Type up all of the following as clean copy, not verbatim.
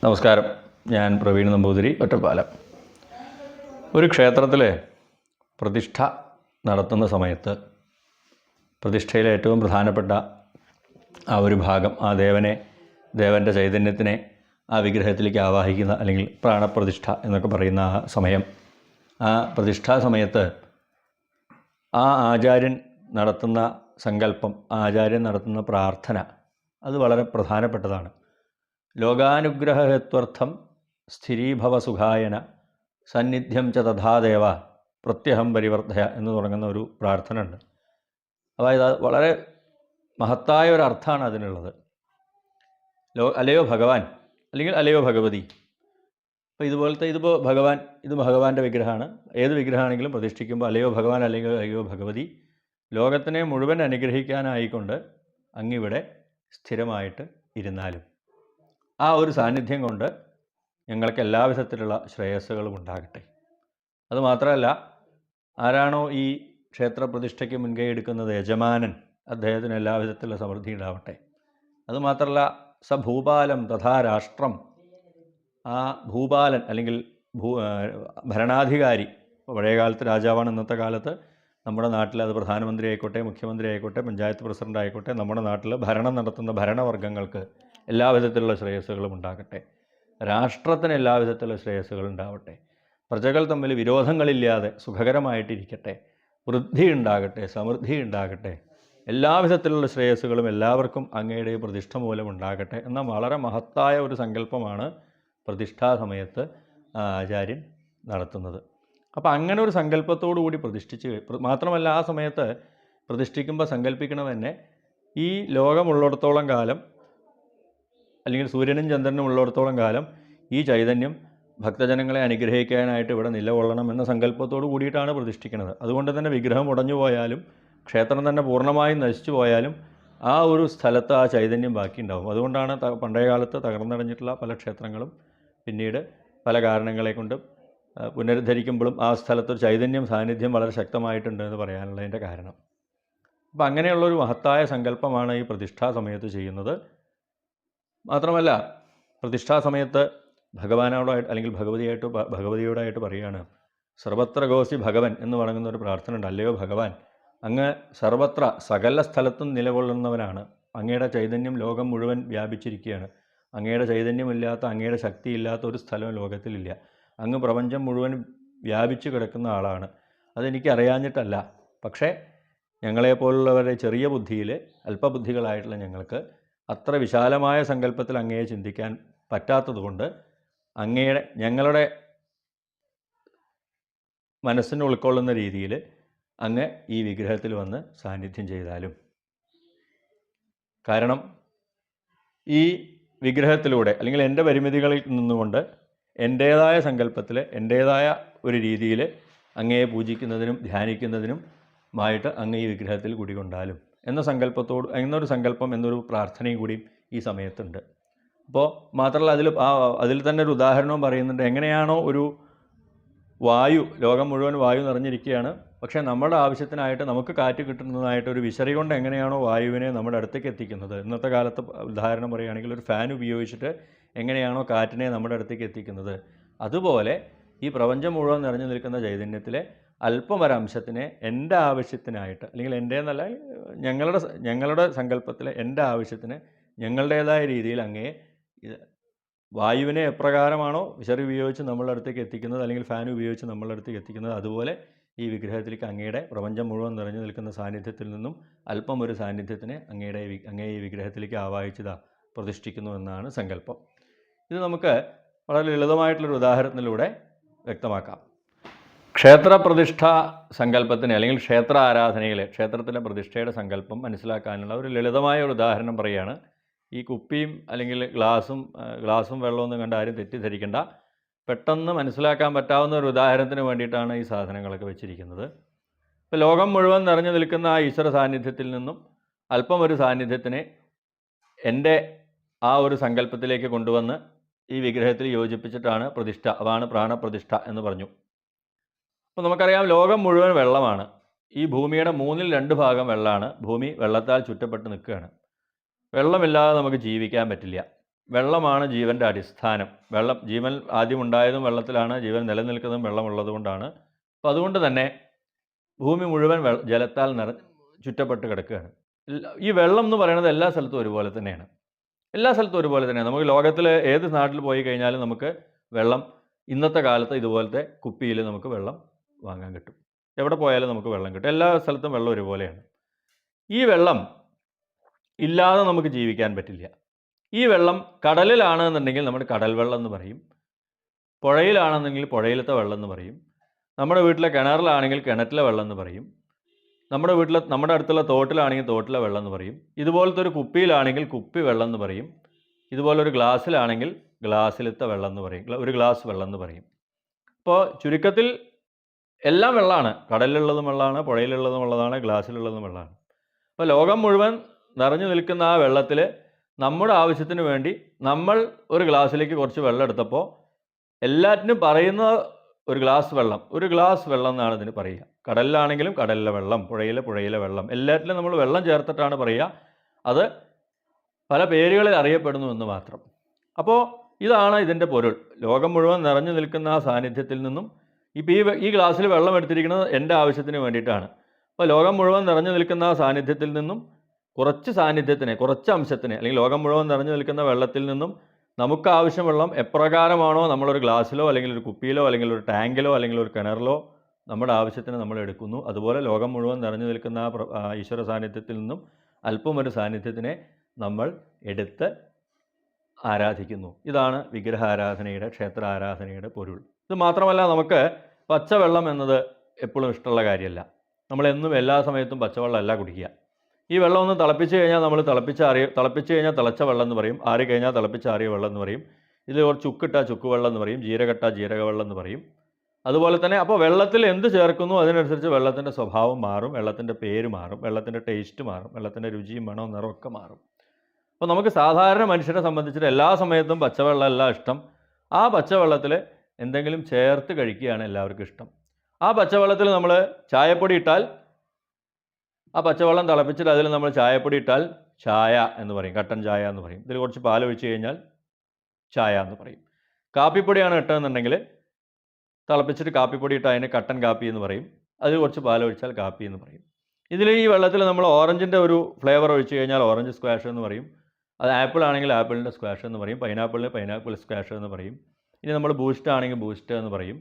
നമസ്കാരം. ഞാൻ പ്രവീൺ നമ്പൂതിരി, ഒറ്റപ്പാലം. ഒരു ക്ഷേത്രത്തിലെ പ്രതിഷ്ഠ നടത്തുന്ന സമയത്ത് പ്രതിഷ്ഠയിലെ ഏറ്റവും പ്രധാനപ്പെട്ട ആ ഒരു ഭാഗം, ആ ദേവൻ്റെ ചൈതന്യത്തിനെ ആ വിഗ്രഹത്തിലേക്ക് ആവാഹിക്കുന്ന അല്ലെങ്കിൽ പ്രാണപ്രതിഷ്ഠ എന്നൊക്കെ പറയുന്ന ആ സമയം, ആ പ്രതിഷ്ഠാ സമയത്ത് ആ ആചാര്യൻ നടത്തുന്ന സങ്കല്പം, ആചാര്യൻ നടത്തുന്ന പ്രാർത്ഥന, അത് വളരെ പ്രധാനപ്പെട്ടതാണ്. ലോകാനുഗ്രഹഹേത്വർത്ഥം സ്ഥിരീഭവ സുഖായന സന്നിധ്യം ച തഥാദേവ പ്രത്യഹം പരിവർദ്ധയ എന്ന് തുടങ്ങുന്ന ഒരു പ്രാർത്ഥന ഉണ്ട്. അതായത് വളരെ മഹത്തായ ഒരു അർത്ഥമാണ് അതിനുള്ളത്. അലയോ ഭഗവാൻ അല്ലെങ്കിൽ അലയോ ഭഗവതി. അപ്പോൾ ഇതിപ്പോൾ ഇത് ഭഗവാന്റെ വിഗ്രഹമാണ്. ഏത് വിഗ്രഹമാണെങ്കിലും പ്രതിഷ്ഠിക്കുമ്പോൾ അലയോ ഭഗവാൻ അല്ലെങ്കിൽ അലയോ ഭഗവതി, ലോകത്തിനെ മുഴുവൻ അനുഗ്രഹിക്കാനായിക്കൊണ്ട് അങ്ങിവിടെ സ്ഥിരമായിട്ട് ഇരുന്നാലും ആ ഒരു സാന്നിധ്യം കൊണ്ട് ഞങ്ങൾക്ക് എല്ലാവിധത്തിലുള്ള ശ്രേയസ്സുകളും ഉണ്ടാകട്ടെ. അതുമാത്രമല്ല, ആരാണോ ഈ ക്ഷേത്രപ്രതിഷ്ഠയ്ക്ക് മുൻകൈ എടുക്കുന്നത്, യജമാനൻ, അദ്ദേഹത്തിന് എല്ലാവിധത്തിലുള്ള സമൃദ്ധി ഉണ്ടാവട്ടെ. അതുമാത്രമല്ല, ഭൂപാലം തഥാ രാഷ്ട്രം, ആ ഭൂപാലൻ അല്ലെങ്കിൽ ഭരണാധികാരി, പഴയകാലത്ത് രാജാവാണ്, ഇന്നത്തെ കാലത്ത് നമ്മുടെ നാട്ടിൽ അത് പ്രധാനമന്ത്രി ആയിക്കോട്ടെ, മുഖ്യമന്ത്രി ആയിക്കോട്ടെ, പഞ്ചായത്ത് പ്രസിഡന്റ് ആയിക്കോട്ടെ, നമ്മുടെ നാട്ടിൽ ഭരണം നടത്തുന്ന ഭരണവർഗ്ഗങ്ങൾക്ക് എല്ലാവിധത്തിലുള്ള ശ്രേയസ്സുകളും ഉണ്ടാകട്ടെ. രാഷ്ട്രത്തിന് എല്ലാവിധത്തിലുള്ള ശ്രേയസ്സുകൾ ഉണ്ടാവട്ടെ. പ്രജകൾ തമ്മിൽ വിരോധങ്ങളില്ലാതെ സുഖകരമായിട്ടിരിക്കട്ടെ. വൃദ്ധി ഉണ്ടാകട്ടെ, സമൃദ്ധി ഉണ്ടാകട്ടെ. എല്ലാവിധത്തിലുള്ള ശ്രേയസ്സുകളും എല്ലാവർക്കും അങ്ങയുടെ പ്രതിഷ്ഠ മൂലം ഉണ്ടാകട്ടെ എന്ന വളരെ മഹത്തായ ഒരു സങ്കല്പമാണ് പ്രതിഷ്ഠാ സമയത്ത് ആചാര്യൻ നടത്തുന്നത്. അപ്പോൾ അങ്ങനെ ഒരു സങ്കല്പത്തോടു കൂടി പ്രതിഷ്ഠിച്ച്, മാത്രമല്ല ആ സമയത്ത് പ്രതിഷ്ഠിക്കുമ്പോൾ സങ്കല്പിക്കണം തന്നെ, ഈ ലോകമുള്ളിടത്തോളം കാലം അല്ലെങ്കിൽ സൂര്യനും ചന്ദ്രനും ഉള്ളിടത്തോളം കാലം ഈ ചൈതന്യം ഭക്തജനങ്ങളെ അനുഗ്രഹിക്കാനായിട്ട് ഇവിടെ നിലകൊള്ളണം എന്ന സങ്കല്പത്തോടു കൂടിയിട്ടാണ് പ്രതിഷ്ഠിക്കുന്നത്. അതുകൊണ്ട് തന്നെ വിഗ്രഹം ഉടഞ്ഞു പോയാലും ക്ഷേത്രം തന്നെ പൂർണ്ണമായും നശിച്ചു പോയാലും ആ ഒരു സ്ഥലത്ത് ആ ചൈതന്യം ബാക്കിയുണ്ടാവും. അതുകൊണ്ടാണ് പണ്ടേ കാലത്ത് തകർന്നടഞ്ഞിട്ടുള്ള പല ക്ഷേത്രങ്ങളും പിന്നീട് പല കാരണങ്ങളെ കൊണ്ടും പുനരുദ്ധരിക്കുമ്പോഴും ആ സ്ഥലത്തൊരു ചൈതന്യം, സാന്നിധ്യം വളരെ ശക്തമായിട്ടുണ്ട് എന്ന് പറയാനുള്ളതിൻ്റെ കാരണം. അപ്പോൾ അങ്ങനെയുള്ളൊരു മഹത്തായ സങ്കല്പമാണ് ഈ പ്രതിഷ്ഠാ സമയത്ത് ചെയ്യുന്നത്. മാത്രമല്ല, പ്രതിഷ്ഠാ സമയത്ത് ഭഗവാനോടായിട്ട് അല്ലെങ്കിൽ ഭഗവതിയോടായിട്ട് പറയുകയാണ്, സർവത്ര ഗോസി ഭഗവൻ എന്ന് പറയുന്ന ഒരു പ്രാർത്ഥന ഉണ്ട്. അല്ലയോ ഭഗവാൻ, അങ്ങ് സർവത്ര സകല സ്ഥലത്തും നിലകൊള്ളുന്നവനാണ്. അങ്ങയുടെ ചൈതന്യം ലോകം മുഴുവൻ വ്യാപിച്ചിരിക്കുകയാണ്. അങ്ങയുടെ ചൈതന്യമില്ലാത്ത, അങ്ങയുടെ ശക്തിയില്ലാത്ത ഒരു സ്ഥലവും ലോകത്തിലില്ല. അങ്ങ് പ്രപഞ്ചം മുഴുവൻ വ്യാപിച്ചു കിടക്കുന്ന ആളാണ്. അതെനിക്ക് അറിയാഞ്ഞിട്ടല്ല, പക്ഷേ ഞങ്ങളെപ്പോലുള്ളവരെ ചെറിയ ബുദ്ധിയിൽ, അല്പബുദ്ധികളായിട്ടുള്ള ഞങ്ങൾക്ക് അത്ര വിശാലമായ സങ്കല്പത്തിൽ അങ്ങയെ ചിന്തിക്കാൻ പറ്റാത്തതുകൊണ്ട് ഞങ്ങളുടെ മനസ്സിന് ഉൾക്കൊള്ളുന്ന രീതിയിൽ അങ്ങ് ഈ വിഗ്രഹത്തിൽ വന്ന് സാന്നിധ്യം ചെയ്താലും. കാരണം ഈ വിഗ്രഹത്തിലൂടെ അല്ലെങ്കിൽ എൻ്റെ പരിമിതികളിൽ നിന്നുകൊണ്ട് എൻ്റേതായ സങ്കല്പത്തിൽ, എൻ്റേതായ ഒരു രീതിയിൽ അങ്ങയെ പൂജിക്കുന്നതിനും ധ്യാനിക്കുന്നതിനും ആയിട്ട് അങ്ങ് ഈ വിഗ്രഹത്തിൽ കുടികൊണ്ടാലും എന്നൊരു സങ്കല്പം, എന്നൊരു പ്രാർത്ഥനയും കൂടി ഈ സമയത്തുണ്ട്. അപ്പോൾ മാത്രമല്ല, അതിൽ തന്നെ ഒരു ഉദാഹരണവും പറയുന്നുണ്ട്. എങ്ങനെയാണോ ഒരു വായു, ലോകം മുഴുവൻ വായു നിറഞ്ഞിരിക്കുകയാണ്, പക്ഷേ നമ്മുടെ ആവശ്യത്തിനായിട്ട് നമുക്ക് കാറ്റ് കിട്ടുന്നതായിട്ട് ഒരു വിശറി കൊണ്ട് എങ്ങനെയാണോ വായുവിനെ നമ്മുടെ അടുത്തേക്ക് എത്തിക്കുന്നത്, ഇന്നത്തെ കാലത്ത് ഉദാഹരണം പറയുകയാണെങ്കിൽ ഒരു ഫാൻ ഉപയോഗിച്ചിട്ട് എങ്ങനെയാണോ കാറ്റിനെ നമ്മുടെ അടുത്തേക്ക് എത്തിക്കുന്നത്, അതുപോലെ ഈ പ്രപഞ്ചം മുഴുവൻ നിറഞ്ഞു നിൽക്കുന്ന ചൈതന്യത്തിലെ അല്പമൊരംശത്തിനെ എൻ്റെ ആവശ്യത്തിനായിട്ട്, അല്ലെങ്കിൽ എൻ്റെ എന്നല്ല, ഞങ്ങളുടെ സങ്കല്പത്തിലെ എൻ്റെ ആവശ്യത്തിന് ഞങ്ങളുടേതായ രീതിയിൽ അങ്ങയെ വായുവിനെ എപ്രകാരമാണോ വിശറി ഉപയോഗിച്ച് നമ്മളുടെ അടുത്തേക്ക് എത്തിക്കുന്നത്, അല്ലെങ്കിൽ ഫാൻ ഉപയോഗിച്ച് നമ്മളുടെ അടുത്തേക്ക് എത്തിക്കുന്നത്, അതുപോലെ ഈ വിഗ്രഹത്തിലേക്ക് അങ്ങയുടെ പ്രപഞ്ചം മുഴുവൻ നിറഞ്ഞു നിൽക്കുന്ന സാന്നിധ്യത്തിൽ നിന്നും അല്പം ഒരു സാന്നിധ്യത്തിനെ അങ്ങയെ ഈ വിഗ്രഹത്തിലേക്ക് ആവാഹിച്ചതാ പ്രതിഷ്ഠിക്കുന്നു എന്നാണ് സങ്കല്പം. ഇത് നമുക്ക് വളരെ ലളിതമായിട്ടുള്ളൊരു ഉദാഹരണത്തിലൂടെ വ്യക്തമാക്കാം. ക്ഷേത്രപ്രതിഷ്ഠാ സങ്കല്പത്തിന് അല്ലെങ്കിൽ ക്ഷേത്ര ആരാധനയിൽ ക്ഷേത്രത്തിലെ പ്രതിഷ്ഠയുടെ സങ്കല്പം മനസ്സിലാക്കാനുള്ള ഒരു ലളിതമായ ഒരു ഉദാഹരണം പറയുകയാണ്. ഈ കുപ്പിയും അല്ലെങ്കിൽ ഗ്ലാസും വെള്ളമൊന്നും കണ്ട് ആരും തെറ്റിദ്ധരിക്കേണ്ട. പെട്ടെന്ന് മനസ്സിലാക്കാൻ പറ്റാവുന്ന ഒരു ഉദാഹരണത്തിന് വേണ്ടിയിട്ടാണ് ഈ സാധനങ്ങളൊക്കെ വെച്ചിരിക്കുന്നത്. ഇപ്പോൾ ലോകം മുഴുവൻ നിറഞ്ഞു നിൽക്കുന്ന ആ ഈശ്വര സാന്നിധ്യത്തിൽ നിന്നും അല്പം ഒരു സാന്നിധ്യത്തിനെ എൻ്റെ ആ ഒരു സങ്കല്പത്തിലേക്ക് കൊണ്ടുവന്ന് ഈ വിഗ്രഹത്തിൽ യോജിപ്പിച്ചിട്ടാണ് പ്രതിഷ്ഠ. അതാണ് പ്രാണപ്രതിഷ്ഠ എന്ന് പറഞ്ഞു. അപ്പോൾ നമുക്കറിയാം, ലോകം മുഴുവൻ വെള്ളമാണ്. ഈ ഭൂമിയുടെ 2/3 ഭാഗം വെള്ളമാണ്. ഭൂമി വെള്ളത്താൽ ചുറ്റപ്പെട്ട് നിൽക്കുകയാണ്. വെള്ളമില്ലാതെ നമുക്ക് ജീവിക്കാൻ പറ്റില്ല. വെള്ളമാണ് ജീവൻ്റെ അടിസ്ഥാനം. ജീവൻ ആദ്യം ഉണ്ടായതും വെള്ളത്തിലാണ്, ജീവൻ നിലനിൽക്കുന്നതും വെള്ളമുള്ളത് കൊണ്ടാണ്. അപ്പോൾ അതുകൊണ്ട് തന്നെ ഭൂമി മുഴുവൻ ജലത്താൽ ചുറ്റപ്പെട്ട് കിടക്കുകയാണ്. ഈ വെള്ളം എന്ന് പറയുന്നത് എല്ലാ സ്ഥലത്തും ഒരുപോലെ തന്നെയാണ്. എല്ലാ സ്ഥലത്തും ഒരുപോലെ തന്നെയാണ്. നമുക്ക് ലോകത്തിൽ ഏത് നാട്ടിൽ പോയി കഴിഞ്ഞാലും നമുക്ക് വെള്ളം ഇന്നത്തെ കാലത്ത് ഇതുപോലത്തെ കുപ്പിയിൽ നമുക്ക് വെള്ളം വാങ്ങാൻ കിട്ടും. എവിടെ പോയാലും നമുക്ക് വെള്ളം കിട്ടും. എല്ലാ സ്ഥലത്തും വെള്ളം ഒരുപോലെയാണ്. ഈ വെള്ളം ഇല്ലാതെ നമുക്ക് ജീവിക്കാൻ പറ്റില്ല. ഈ വെള്ളം കടലിലാണെന്നുണ്ടെങ്കിൽ നമ്മൾ കടൽ വെള്ളം എന്ന് പറയും. പുഴയിലാണെന്നെങ്കിൽ പുഴയിലത്തെ വെള്ളം എന്ന് പറയും. നമ്മുടെ വീട്ടിലെ കിണറിലാണെങ്കിൽ കിണറ്റിലെ വെള്ളം എന്ന് പറയും. നമ്മുടെ അടുത്തുള്ള തോട്ടിലാണെങ്കിൽ തോട്ടിലെ വെള്ളം എന്ന് പറയും. ഇതുപോലത്തെ ഒരു കുപ്പിയിലാണെങ്കിൽ കുപ്പി വെള്ളം എന്ന് പറയും. ഇതുപോലൊരു ഗ്ലാസ്സിലാണെങ്കിൽ ഗ്ലാസ്സിലത്തെ വെള്ളം എന്ന് പറയും. ഒരു ഗ്ലാസ് വെള്ളം എന്ന് പറയും. അപ്പോൾ ചുരുക്കത്തിൽ എല്ലാം വെള്ളമാണ്. കടലിലുള്ളതും വെള്ളമാണ്, പുഴയിലുള്ളതും വെള്ളമാണ്, ഗ്ലാസ്സിലുള്ളതും വെള്ളമാണ്. അപ്പോൾ ലോകം മുഴുവൻ നിറഞ്ഞു നിൽക്കുന്ന ആ വെള്ളത്തിൽ നമ്മുടെ ആവശ്യത്തിന് വേണ്ടി നമ്മൾ ഒരു ഗ്ലാസ്സിലേക്ക് കുറച്ച് വെള്ളം എടുത്തപ്പോൾ എല്ലാറ്റിനും പറയുന്ന ഒരു ഗ്ലാസ് വെള്ളം എന്നാണ് ഇതിന് പറയുക. കടലിലാണെങ്കിലും കടലിലെ വെള്ളം, പുഴയിലെ വെള്ളം, എല്ലാറ്റിലും നമ്മൾ വെള്ളം ചേർത്തിട്ടാണ് പറയുക. അത് പല പേരുകളിൽ അറിയപ്പെടുന്നു എന്ന് മാത്രം. അപ്പോൾ ഇതാണ് ഇതിൻ്റെ പൊരുൾ. ലോകം മുഴുവൻ നിറഞ്ഞു നിൽക്കുന്ന ആ സാന്നിധ്യത്തിൽ നിന്നും ഇപ്പോൾ ഈ ഗ്ലാസ്സിൽ വെള്ളം എടുത്തിരിക്കുന്നത് എൻ്റെ ആവശ്യത്തിന് വേണ്ടിയിട്ടാണ്. അപ്പോൾ ലോകം മുഴുവൻ നിറഞ്ഞു നിൽക്കുന്ന ആ സാന്നിധ്യത്തിൽ നിന്നും കുറച്ച് അംശത്തിന് അല്ലെങ്കിൽ ലോകം മുഴുവൻ നിറഞ്ഞു നിൽക്കുന്ന വെള്ളത്തിൽ നിന്നും നമുക്ക് ആവശ്യം വെള്ളം എപ്രകാരമാണോ നമ്മളൊരു ഗ്ലാസ്സിലോ അല്ലെങ്കിൽ ഒരു കുപ്പിയിലോ അല്ലെങ്കിൽ ഒരു ടാങ്കിലോ അല്ലെങ്കിൽ ഒരു കിണറിലോ നമ്മുടെ ആവശ്യത്തിന് നമ്മൾ എടുക്കുന്നു, അതുപോലെ ലോകം മുഴുവൻ നിറഞ്ഞു നിൽക്കുന്ന ആ ഈശ്വര സാന്നിധ്യത്തിൽ നിന്നും അല്പം ഒരു സാന്നിധ്യത്തിനെ നമ്മൾ എടുത്ത് ആരാധിക്കുന്നു. ഇതാണ് വിഗ്രഹാരാധനയുടെ, ക്ഷേത്ര ആരാധനയുടെ പൊരുൾ. ഇത് മാത്രമല്ല, നമുക്ക് പച്ചവെള്ളം എന്നത് എപ്പോഴും ഇഷ്ടമുള്ള കാര്യമല്ല. നമ്മളെന്നും എല്ലാ സമയത്തും പച്ചവെള്ളമല്ല കുടിക്കുക. ഈ വെള്ളം ഒന്ന് തിളപ്പിച്ച് കഴിഞ്ഞാൽ നമ്മൾ തിളപ്പിച്ച് കഴിഞ്ഞാൽ തിളച്ച വെള്ളം എന്ന് പറയും, ആറി കഴിഞ്ഞാൽ തിളപ്പിച്ചാറിയ വെള്ളം എന്ന് പറയും. ഇതിൽ കുറച്ച് ചുക്കിട്ട ചുക്ക് വെള്ളം എന്ന് പറയും, ജീരകട്ട ജീരക വെള്ളം എന്ന് പറയും. അതുപോലെ തന്നെ അപ്പോൾ വെള്ളത്തിൽ എന്ത് ചേർക്കുന്നു അതിനനുസരിച്ച് വെള്ളത്തിൻ്റെ സ്വഭാവം മാറും, വെള്ളത്തിൻ്റെ പേര് മാറും, വെള്ളത്തിൻ്റെ ടേസ്റ്റ് മാറും, വെള്ളത്തിൻ്റെ രുചിയും മണവും നിറമൊക്കെ മാറും. അപ്പോൾ നമുക്ക് സാധാരണ മനുഷ്യരെ സംബന്ധിച്ചിട്ട് എല്ലാ സമയത്തും പച്ചവെള്ളമല്ല ഇഷ്ടം. ആ പച്ചവെള്ളത്തിൽ എന്തെങ്കിലും ചേർത്ത് കഴിക്കുകയാണ് എല്ലാവർക്കും ഇഷ്ടം. ആ പച്ചവെള്ളത്തിൽ നമ്മൾ ചായപ്പൊടി ഇട്ടാൽ, ആ പച്ചവെള്ളം തിളപ്പിച്ചിട്ട് അതിൽ നമ്മൾ ചായപ്പൊടി ഇട്ടാൽ ചായ എന്ന് പറയും, കട്ടൻ ചായ എന്ന് പറയും. ഇതിൽ കുറച്ച് പാൽ ഒഴിച്ച് കഴിഞ്ഞാൽ ചായ എന്ന് പറയും. കാപ്പിപ്പൊടിയാണ് ഇട്ടതെന്നുണ്ടെങ്കിൽ തിളപ്പിച്ചിട്ട് കാപ്പിപ്പൊടി ഇട്ടാൽ അതിന് കട്ടൻ കാപ്പി എന്ന് പറയും. അതിൽ കുറച്ച് പാൽ ഒഴിച്ചാൽ കാപ്പി എന്ന് പറയും. ഇതിൽ ഈ വെള്ളത്തിൽ നമ്മൾ ഓറഞ്ചിൻ്റെ ഒരു ഫ്ലേവർ ഒഴിച്ച് കഴിഞ്ഞാൽ ഓറഞ്ച് സ്ക്വാഷ് എന്ന് പറയും. അത് ആപ്പിൾ ആണെങ്കിൽ ആപ്പിളിൻ്റെ സ്ക്വാഷ് എന്ന് പറയും, പൈനാപ്പിളിന് പൈനാപ്പിൾ സ്ക്വാഷ് എന്ന് പറയും. ഇനി നമ്മൾ ബൂസ്റ്റ് ആണെങ്കിൽ ബൂസ്റ്റ് എന്ന് പറയും.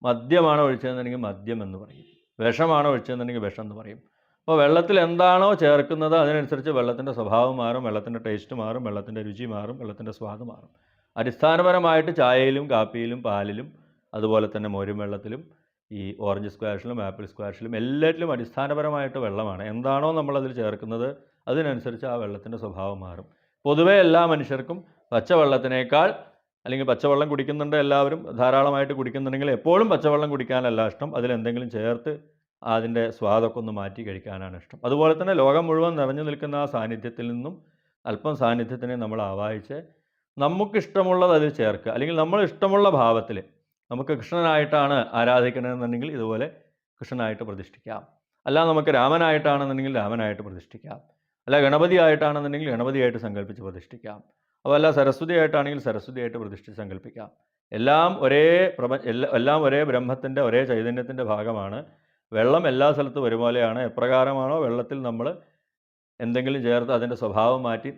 മദ്യമാണോ ഒഴിച്ചതെന്നുണ്ടെങ്കിൽ മദ്യം എന്ന് പറയും. വിഷമാണോ ഒഴിച്ചതെന്നുണ്ടെങ്കിൽ വിഷം എന്ന് പറയും. അപ്പോൾ വെള്ളത്തിൽ എന്താണോ ചേർക്കുന്നത് അതിനനുസരിച്ച് വെള്ളത്തിൻ്റെ സ്വഭാവം മാറും, വെള്ളത്തിൻ്റെ ടേസ്റ്റ് മാറും, വെള്ളത്തിൻ്റെ രുചി മാറും, വെള്ളത്തിൻ്റെ സ്വാദ് മാറും. അടിസ്ഥാനപരമായിട്ട് ചായയിലും കാപ്പിയിലും പാലിലും അതുപോലെ തന്നെ മോരും വെള്ളത്തിലും ഈ ഓറഞ്ച് സ്ക്വാഷിലും ആപ്പിൾ സ്ക്വാഷിലും എല്ലാറ്റിലും അടിസ്ഥാനപരമായിട്ട് വെള്ളമാണ്. എന്താണോ നമ്മളതിൽ ചേർക്കുന്നത് അതിനനുസരിച്ച് ആ വെള്ളത്തിൻ്റെ സ്വഭാവം മാറും. പൊതുവേ എല്ലാ മനുഷ്യർക്കും പച്ചവെള്ളത്തിനേക്കാൾ, അല്ലെങ്കിൽ പച്ചവെള്ളം കുടിക്കുന്നുണ്ട് എല്ലാവരും, ധാരാളമായിട്ട് കുടിക്കുന്നുണ്ടെങ്കിൽ എപ്പോഴും പച്ചവെള്ളം കുടിക്കാനല്ല ഇഷ്ടം, അതിലെന്തെങ്കിലും ചേർത്ത് അതിൻ്റെ സ്വാദൊക്കെ ഒന്ന് മാറ്റി കഴിക്കാനാണ് ഇഷ്ടം. അതുപോലെ തന്നെ ലോകം മുഴുവൻ നിറഞ്ഞു നിൽക്കുന്ന ആ സാന്നിധ്യത്തിൽ നിന്നും അല്പം സാന്നിധ്യത്തിനെ നമ്മൾ ആവാഹിച്ച് നമുക്കിഷ്ടമുള്ളത് അതിൽ ചേർക്കുക. അല്ലെങ്കിൽ നമ്മൾ ഇഷ്ടമുള്ള ഭാവത്തിൽ നമുക്ക് കൃഷ്ണനായിട്ടാണ് ആരാധിക്കണമെന്നുണ്ടെങ്കിൽ ഇതുപോലെ കൃഷ്ണനായിട്ട് പ്രതിഷ്ഠിക്കാം. അല്ല നമുക്ക് രാമനായിട്ടാണെന്നുണ്ടെങ്കിൽ രാമനായിട്ട് പ്രതിഷ്ഠിക്കാം. അല്ല ഗണപതി ആയിട്ടാണെന്നുണ്ടെങ്കിൽ ഗണപതിയായിട്ട് സങ്കല്പിച്ച് പ്രതിഷ്ഠിക്കാം. അതല്ല സരസ്വതി ആയിട്ടാണെങ്കിൽ സരസ്വതിയായിട്ട് പ്രതിഷ്ഠിച്ച് സങ്കല്പിക്കാം. എല്ലാം ഒരേ ബ്രഹ്മത്തിൻ്റെ, ഒരേ ചൈതന്യത്തിൻ്റെ ഭാഗമാണ്. വെള്ളം എല്ലാ സ്ഥലത്തും ഒരുപോലെയാണ്. എപ്രകാരമാണോ വെള്ളത്തിൽ നമ്മൾ എന്തെങ്കിലും ചേർത്ത് അതിൻ്റെ സ്വഭാവം മാറ്റി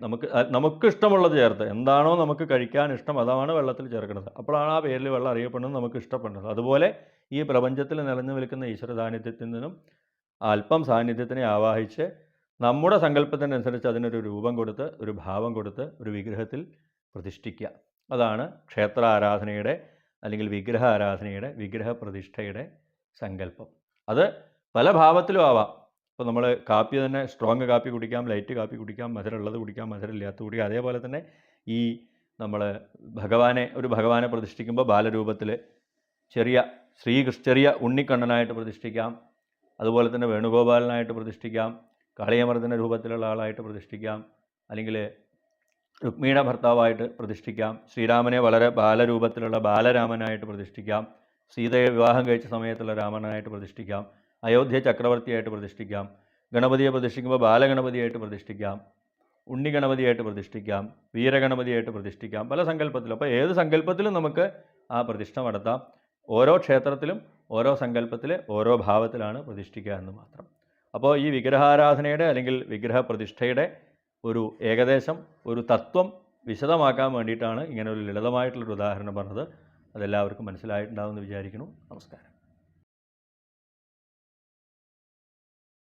നമുക്ക് ഇഷ്ടമുള്ളത് ചേർത്ത്, എന്താണോ നമുക്ക് കഴിക്കാൻ ഇഷ്ടം അതാണ് വെള്ളത്തിൽ ചേർക്കുന്നത്. അപ്പോഴാണ് ആ പേരിൽ വെള്ളം അറിയപ്പെടുന്നത്, നമുക്ക് ഇഷ്ടപ്പെടുന്നത്. അതുപോലെ ഈ പ്രപഞ്ചത്തിൽ നിറഞ്ഞു നിൽക്കുന്ന ഈശ്വര സാന്നിധ്യത്തിൽ നിന്നും അല്പം സാന്നിധ്യത്തിനെ ആവാഹിച്ച് നമ്മുടെ സങ്കല്പത്തിനനുസരിച്ച് അതിനൊരു രൂപം കൊടുത്ത്, ഒരു ഭാവം കൊടുത്ത്, ഒരു വിഗ്രഹത്തിൽ പ്രതിഷ്ഠിക്കുക. അതാണ് ക്ഷേത്ര ആരാധനയുടെ അല്ലെങ്കിൽ വിഗ്രഹ ആരാധനയുടെ, വിഗ്രഹപ്രതിഷ്ഠയുടെ സങ്കല്പം. അത് പല ഭാവത്തിലും ആവാം. ഇപ്പോൾ നമ്മൾ കാപ്പി തന്നെ സ്ട്രോങ് കാപ്പി കുടിക്കാം, ലൈറ്റ് കാപ്പി കുടിക്കാം, മധുരമുള്ളത് കുടിക്കാം, മധുരമില്ലാത്ത കുടിക്കാം. അതേപോലെ തന്നെ ഈ നമ്മൾ ഭഗവാനെ പ്രതിഷ്ഠിക്കുമ്പോൾ ബാലരൂപത്തിൽ ചെറിയ ഉണ്ണിക്കണ്ണനായിട്ട് പ്രതിഷ്ഠിക്കാം. അതുപോലെ തന്നെ വേണുഗോപാലനായിട്ട് പ്രതിഷ്ഠിക്കാം, കാളിയമർദ്ദന രൂപത്തിലുള്ള ആളായിട്ട് പ്രതിഷ്ഠിക്കാം, അല്ലെങ്കിൽ രുക്മിണിയുടെ ഭർത്താവായിട്ട് പ്രതിഷ്ഠിക്കാം, ശ്രീരാമനെ വളരെ ബാലരൂപത്തിലുള്ള ബാലരാമനായിട്ട് പ്രതിഷ്ഠിക്കാം, സീതയെ വിവാഹം കഴിച്ച സമയത്തുള്ള രാമനായിട്ട് പ്രതിഷ്ഠിക്കാം, അയോധ്യ ചക്രവർത്തിയായിട്ട് പ്രതിഷ്ഠിക്കാം, ഗണപതിയെ പ്രതിഷ്ഠിക്കുമ്പോൾ ബാലഗണപതിയായിട്ട് പ്രതിഷ്ഠിക്കാം. ഉണ്ണിഗണപതിയായിട്ട് പ്രതിഷ്ഠിക്കാം, വീരഗണപതിയായിട്ട് പ്രതിഷ്ഠിക്കാം, പല സങ്കല്പത്തിലും. അപ്പോൾ ഏത് സങ്കല്പത്തിലും നമുക്ക് ആ പ്രതിഷ്ഠ നടത്താം. ഓരോ ക്ഷേത്രത്തിലും ഓരോ സങ്കല്പത്തിൽ ഓരോ ഭാവത്തിലാണ് പ്രതിഷ്ഠിക്കുക എന്ന് മാത്രം. അപ്പോൾ ഈ വിഗ്രഹാരാധനയുടെ അല്ലെങ്കിൽ വിഗ്രഹപ്രതിഷ്ഠയുടെ ഒരു ഏകദേശം ഒരു തത്വം വിശദമാക്കാൻ വേണ്ടിയിട്ടാണ് ഇങ്ങനെ ഒരു ലളിതമായിട്ടുള്ളൊരു ഉദാഹരണം പറഞ്ഞത്. അതെല്ലാവർക്കും മനസ്സിലായിട്ടുണ്ടാവുമെന്ന് വിചാരിക്കുന്നു. നമസ്കാരം.